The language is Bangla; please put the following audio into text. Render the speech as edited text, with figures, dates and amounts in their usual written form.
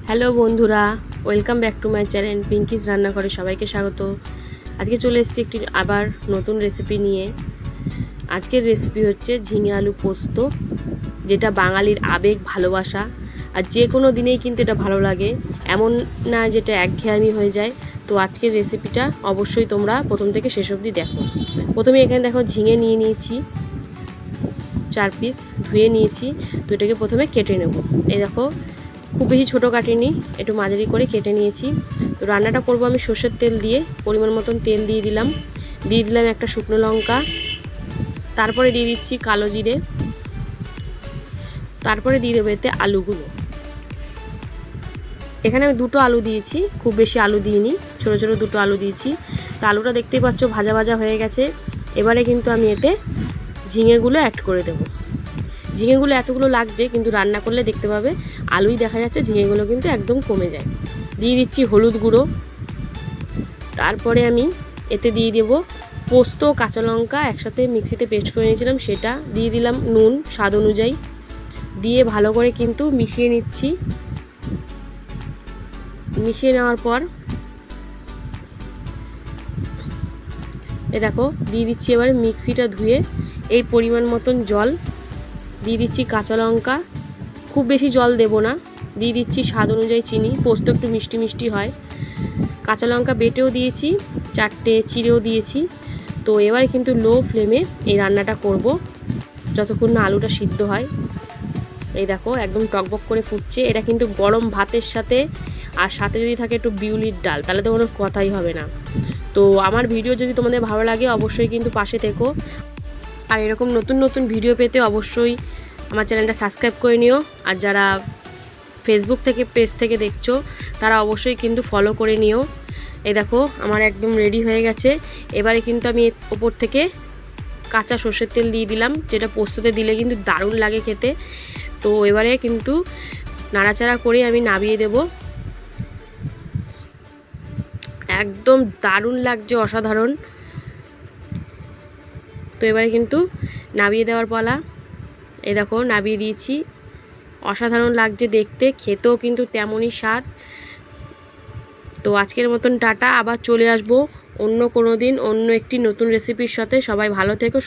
হ্যালো বন্ধুরা, welcome back to my channel Pinki's রান্নাঘরে সবাইকে স্বাগত। আজকে চলে এসেছি একটি আবার নতুন রেসিপি নিয়ে। আজকের রেসিপি হচ্ছে ঝিঙে আলু পোস্ত, যেটা বাঙালির আবেগ ভালোবাসা। আর যে কোনো দিনেই কিন্তু এটা ভালো লাগে, এমন না যেটা একঘেয়েমি হয়ে যায়। তো আজকের রেসিপিটা অবশ্যই তোমরা প্রথম থেকে শেষ অবধি দেখো। প্রথমে এখানে দেখো ঝিঙে নিয়ে নিয়েছি 4 পিস, ধুয়ে নিয়েছি। তো এটাকে প্রথমে কেটে নেব। এই দেখো, খুব বেশি ছোটো কাটিনি, একটু মাঝারি করে কেটে নিয়েছি। তো রান্নাটা করব আমি সর্ষের তেল দিয়ে। পরিমাণ মতন তেল দিয়ে দিলাম একটা শুকনো লঙ্কা, তারপরে দিয়ে দিচ্ছি কালো জিরে, তারপরে দিয়ে দেবো এতে আলুগুলো। এখানে আমি 2টো আলু দিয়েছি, খুব বেশি আলু দিইনি, ছোটো ছোটো 2টো আলু দিয়েছি। তো আলুটা দেখতেই পাচ্ছ ভাজা ভাজা হয়ে গেছে। এবারে কিন্তু আমি এতে ঝিঙেগুলো অ্যাড করে দেবো। ঝিঙেগুলো এতগুলো লাগছে, কিন্তু রান্না করলে দেখতে পাবে আলুই দেখা যাচ্ছে, ঝিঙেগুলো কিন্তু একদম কমে যায়। দিয়ে দিচ্ছি হলুদ গুঁড়ো, তারপরে আমি এতে দিয়ে দেব পোস্ত, কাঁচা লঙ্কা একসাথে মিক্সিতে পেস্ট করে নিয়েছিলাম, সেটা দিয়ে দিলাম। নুন স্বাদ অনুযায়ী দিয়ে ভালো করে কিন্তু মিশিয়ে নিচ্ছি। মিশিয়ে নেওয়ার পর দেখো দিয়ে দিচ্ছি এবারে মিক্সিটা ধুয়ে এই পরিমাণ মতন জল দিয়ে দিচ্ছি। কাঁচা লঙ্কা, খুব বেশি জল দেব না, দিয়ে দিচ্ছি স্বাদ অনুযায়ী চিনি। পোস্ত একটু মিষ্টি মিষ্টি হয়। কাঁচা লঙ্কা বেটেও দিয়েছি, 4টে চিড়েও দিয়েছি। তো এবার কিন্তু লো ফ্লেমে এই রান্নাটা করব যতক্ষণ না আলুটা সিদ্ধ হয়। এই দেখো একদম টকবক করে ফুটছে। এটা কিন্তু গরম ভাতের সাথে, আর সাথে যদি থাকে একটু বিউলির ডাল, তাহলে তো কোনো কথাই হবে না। তো আমার ভিডিও যদি তোমাদের ভালো লাগে অবশ্যই কিন্তু পাশে থেকো। আর এরকম নতুন নতুন ভিডিও পেতে অবশ্যই আমার চ্যানেলটা সাবস্ক্রাইব করে নিও। আর যারা ফেসবুক থেকে পেজ থেকে দেখছো তারা অবশ্যই কিন্তু ফলো করে নিও। এই দেখো আমার একদম রেডি হয়ে গেছে। এবারে কিন্তু আমি ওপর থেকে কাঁচা সর্ষের তেল দিয়ে দিলাম, যেটা পোস্ততে দিলে কিন্তু দারুণ লাগে খেতে। তো এবারে কিন্তু নাড়াচাড়া করে আমি নামিয়ে দেব। একদম দারুণ লাগছে, অসাধারণ। তো এবারে কিন্তু নামিয়ে দেওয়ার পালা। এই দেখো নামিয়ে দিয়েছি। অসাধারণ লাগছে দেখতে, খেতেও কিন্তু তেমনই স্বাদ। তো আজকের মতন টাটা, আবার চলে আসবো অন্য কোনো দিন অন্য একটি নতুন রেসিপির সাথে। সবাই ভালো থেকো।